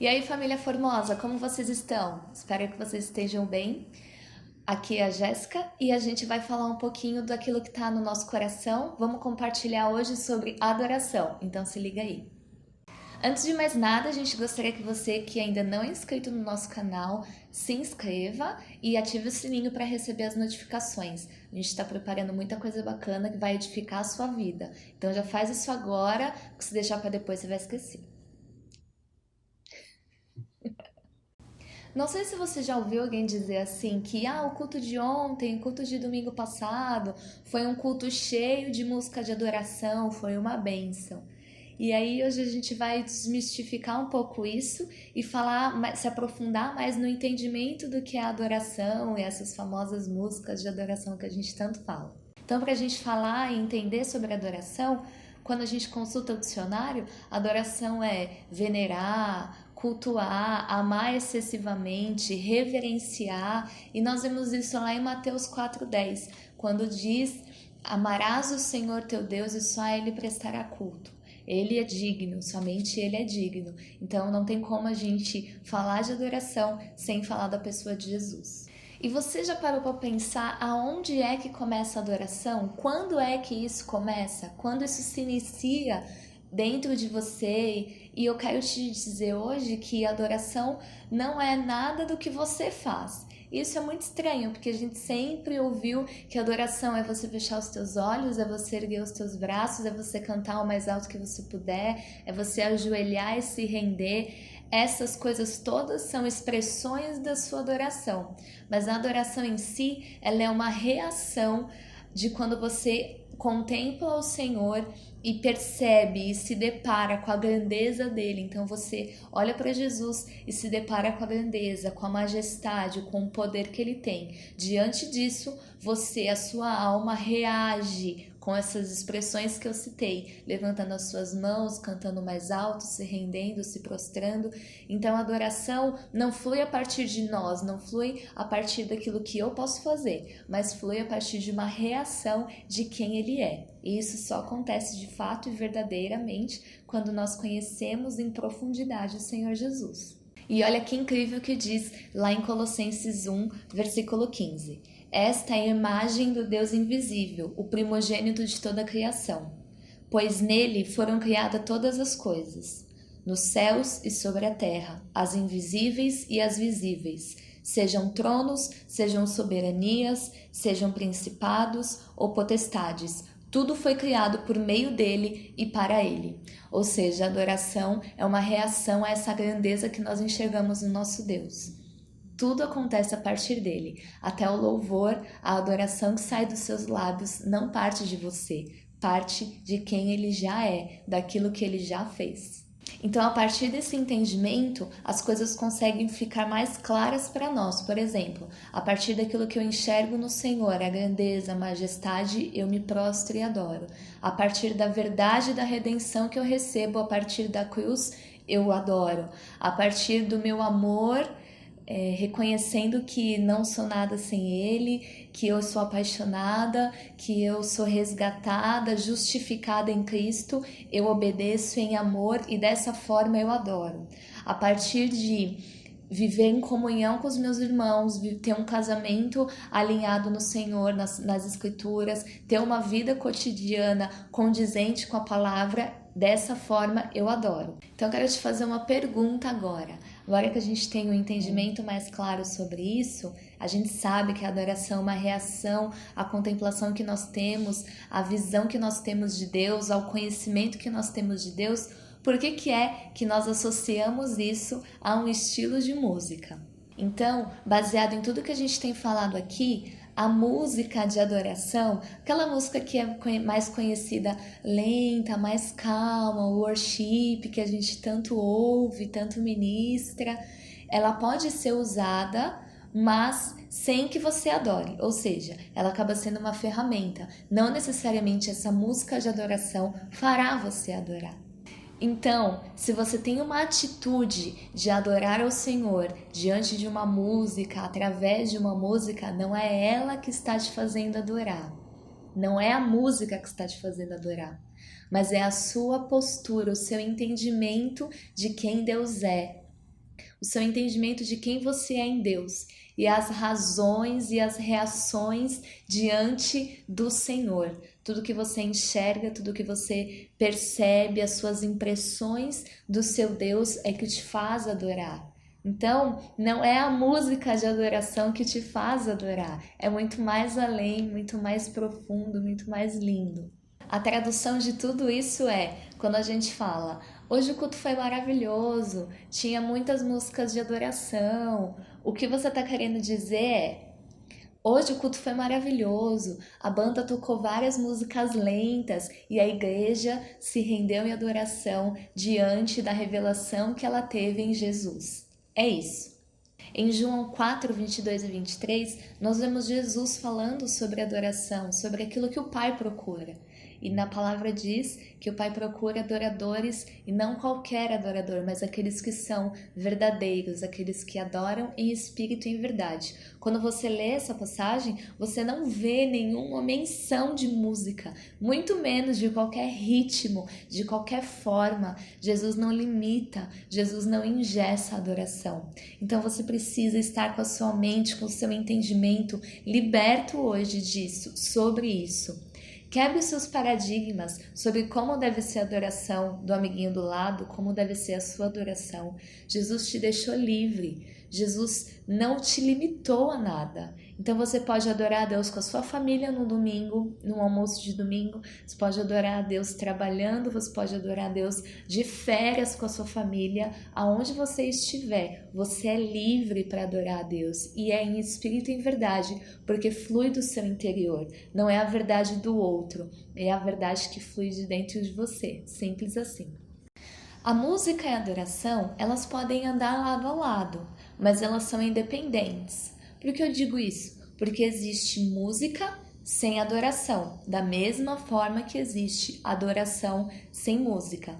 E aí, família formosa, como vocês estão? Espero que vocês estejam bem. Aqui é a Jéssica e a gente vai falar um pouquinho daquilo que está no nosso coração. Vamos compartilhar hoje sobre adoração, então se liga aí. Antes de mais nada, a gente gostaria que você que ainda não é inscrito no nosso canal, se inscreva e ative o sininho para receber as notificações. A gente está preparando muita coisa bacana que vai edificar a sua vida. Então já faz isso agora, porque se deixar para depois você vai esquecer. Não sei se você já ouviu alguém dizer assim que o culto de ontem, o culto de domingo passado, foi um culto cheio de música de adoração, foi uma bênção. E aí hoje a gente vai desmistificar um pouco isso e falar, se aprofundar mais no entendimento do que é a adoração e essas famosas músicas de adoração que a gente tanto fala. Então, para a gente falar e entender sobre adoração, quando a gente consulta o dicionário, adoração é venerar, cultuar, amar excessivamente, reverenciar. E nós vemos isso lá em Mateus 4,10, quando diz: amarás o Senhor teu Deus e só a Ele prestará culto. Ele é digno, somente Ele é digno. Então não tem como a gente falar de adoração sem falar da pessoa de Jesus. E você já parou para pensar aonde é que começa a adoração? Quando é que isso começa? Quando isso se inicia dentro de você? E eu quero te dizer hoje que a adoração não é nada do que você faz. Isso é muito estranho, porque a gente sempre ouviu que adoração é você fechar os teus olhos, é você erguer os teus braços, é você cantar o mais alto que você puder, é você ajoelhar e se render. Essas coisas todas são expressões da sua adoração, mas a adoração em si, ela é uma reação de quando você contempla o Senhor e percebe e se depara com a grandeza dele. Então você olha para Jesus e se depara com a grandeza, com a majestade, com o poder que ele tem. Diante disso, a sua alma reage com essas expressões que eu citei, levantando as suas mãos, cantando mais alto, se rendendo, se prostrando. Então a adoração não flui a partir de nós, não flui a partir daquilo que eu posso fazer, mas flui a partir de uma reação de quem ele é. E isso só acontece de fato e verdadeiramente quando nós conhecemos em profundidade o Senhor Jesus. E olha que incrível que diz lá em Colossenses 1, versículo 15. Esta é a imagem do Deus invisível, o primogênito de toda a criação, pois nele foram criadas todas as coisas, nos céus e sobre a terra, as invisíveis e as visíveis, sejam tronos, sejam soberanias, sejam principados ou potestades. Tudo foi criado por meio dele e para ele. Ou seja, a adoração é uma reação a essa grandeza que nós enxergamos no nosso Deus. Tudo acontece a partir dele. Até o louvor, a adoração que sai dos seus lábios não parte de você, parte de quem ele já é, daquilo que ele já fez. Então, a partir desse entendimento, as coisas conseguem ficar mais claras para nós. Por exemplo, a partir daquilo que eu enxergo no Senhor, a grandeza, a majestade, eu me prostro e adoro. A partir da verdade da redenção que eu recebo, a partir da cruz, eu adoro. A partir do meu amor, reconhecendo que não sou nada sem ele, que eu sou apaixonada, que eu sou resgatada, justificada em Cristo, eu obedeço em amor e dessa forma eu adoro. A partir de viver em comunhão com os meus irmãos, ter um casamento alinhado no Senhor, nas Escrituras, ter uma vida cotidiana condizente com a palavra, dessa forma eu adoro. Então eu quero te fazer uma pergunta agora. Agora que a gente tem um entendimento mais claro sobre isso, a gente sabe que a adoração é uma reação à contemplação que nós temos, à visão que nós temos de Deus, ao conhecimento que nós temos de Deus. Por que é que nós associamos isso a um estilo de música? Então, baseado em tudo que a gente tem falado aqui, a música de adoração, aquela música que é mais conhecida, lenta, mais calma, o worship que a gente tanto ouve, tanto ministra, ela pode ser usada, mas sem que você adore, ou seja, ela acaba sendo uma ferramenta. Não necessariamente essa música de adoração fará você adorar. Então, se você tem uma atitude de adorar ao Senhor diante de uma música, através de uma música, não é ela que está te fazendo adorar. Não é a música que está te fazendo adorar, mas é a sua postura, o seu entendimento de quem Deus é. o seu entendimento de quem você é em Deus e as razões e as reações diante do Senhor. Tudo que você enxerga, tudo que você percebe, as suas impressões do seu Deus é que te faz adorar. Então, não é a música de adoração que te faz adorar, é muito mais além, muito mais profundo, muito mais lindo. A tradução de tudo isso é quando a gente fala: hoje o culto foi maravilhoso, tinha muitas músicas de adoração. O que você está querendo dizer é: hoje o culto foi maravilhoso, a banda tocou várias músicas lentas e a igreja se rendeu em adoração diante da revelação que ela teve em Jesus. É isso. Em João 4, 22 e 23, nós vemos Jesus falando sobre adoração, sobre aquilo que o Pai procura. E na palavra diz que o Pai procura adoradores, e não qualquer adorador, mas aqueles que são verdadeiros, aqueles que adoram em espírito e em verdade. Quando você lê essa passagem, você não vê nenhuma menção de música, muito menos de qualquer ritmo, de qualquer forma. Jesus não limita, Jesus não engessa a adoração. Então você precisa estar com a sua mente, com o seu entendimento liberto hoje disso, sobre isso. Quebre os seus paradigmas sobre como deve ser a adoração do amiguinho do lado, como deve ser a sua adoração. Jesus te deixou livre. Jesus não te limitou a nada. Então você pode adorar a Deus com a sua família no domingo, no almoço de domingo. Você pode adorar a Deus trabalhando, você pode adorar a Deus de férias com a sua família. Aonde você estiver, você é livre para adorar a Deus. E é em espírito e em verdade, porque flui do seu interior. Não é a verdade do outro, é a verdade que flui de dentro de você. Simples assim. A música e a adoração, elas podem andar lado a lado, mas elas são independentes. Por que eu digo isso? Porque existe música sem adoração, da mesma forma que existe adoração sem música.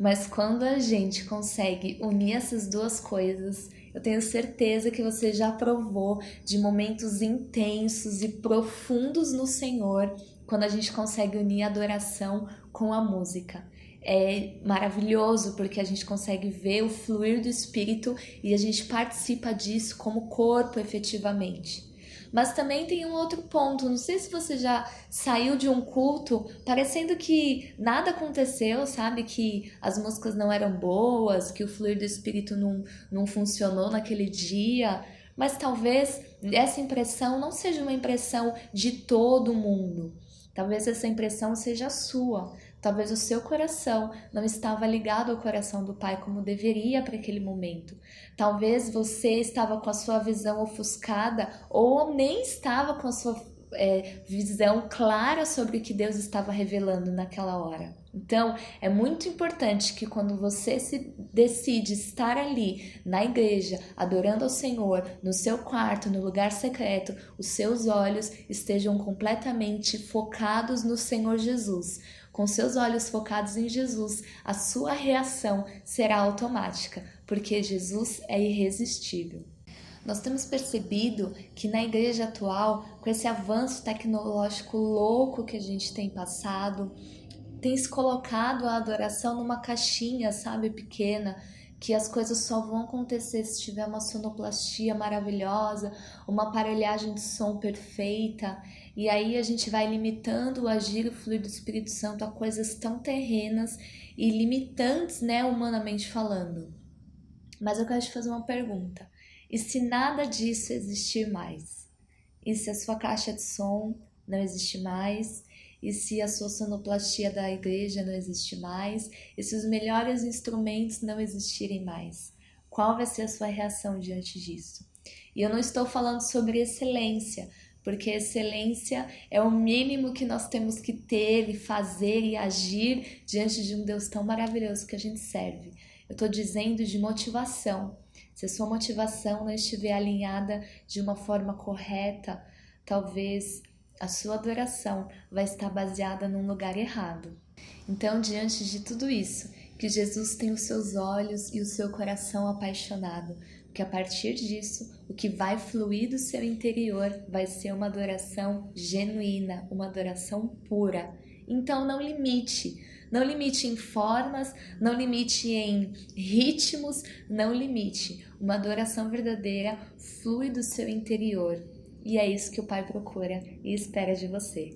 Mas quando a gente consegue unir essas duas coisas, eu tenho certeza que você já provou de momentos intensos e profundos no Senhor, quando a gente consegue unir a adoração com a música. É maravilhoso porque a gente consegue ver o fluir do Espírito e a gente participa disso como corpo efetivamente. Mas também tem um outro ponto, não sei se você já saiu de um culto parecendo que nada aconteceu, sabe? Que as músicas não eram boas, que o fluir do Espírito não funcionou naquele dia. Mas talvez essa impressão não seja uma impressão de todo mundo. Talvez essa impressão seja sua. Talvez o seu coração não estava ligado ao coração do Pai como deveria para aquele momento. Talvez você estava com a sua visão ofuscada ou nem estava com a sua visão clara sobre o que Deus estava revelando naquela hora. Então, é muito importante que quando você se decide estar ali na igreja, adorando ao Senhor, no seu quarto, no lugar secreto, os seus olhos estejam completamente focados no Senhor Jesus. Com seus olhos focados em Jesus, a sua reação será automática, porque Jesus é irresistível. Nós temos percebido que na igreja atual, com esse avanço tecnológico louco que a gente tem passado, tem se colocado a adoração numa caixinha, sabe, pequena, que as coisas só vão acontecer se tiver uma sonoplastia maravilhosa, uma aparelhagem de som perfeita, e aí a gente vai limitando o agir e o fluir do Espírito Santo a coisas tão terrenas e limitantes, né, humanamente falando. Mas eu quero te fazer uma pergunta. E se nada disso existir mais? E se a sua caixa de som não existe mais? E se a sua sonoplastia da igreja não existe mais? E se os melhores instrumentos não existirem mais? Qual vai ser a sua reação diante disso? E eu não estou falando sobre excelência, porque excelência é o mínimo que nós temos que ter e fazer e agir diante de um Deus tão maravilhoso que a gente serve. Eu estou dizendo de motivação. Se a sua motivação não estiver alinhada de uma forma correta, talvez a sua adoração vai estar baseada num lugar errado. Então, diante de tudo isso, que Jesus tenha os seus olhos e o seu coração apaixonado, porque a partir disso, o que vai fluir do seu interior vai ser uma adoração genuína, uma adoração pura. Então, não limite. Não limite em formas, não limite em ritmos, não limite. Uma adoração verdadeira flui do seu interior. E é isso que o Pai procura e espera de você.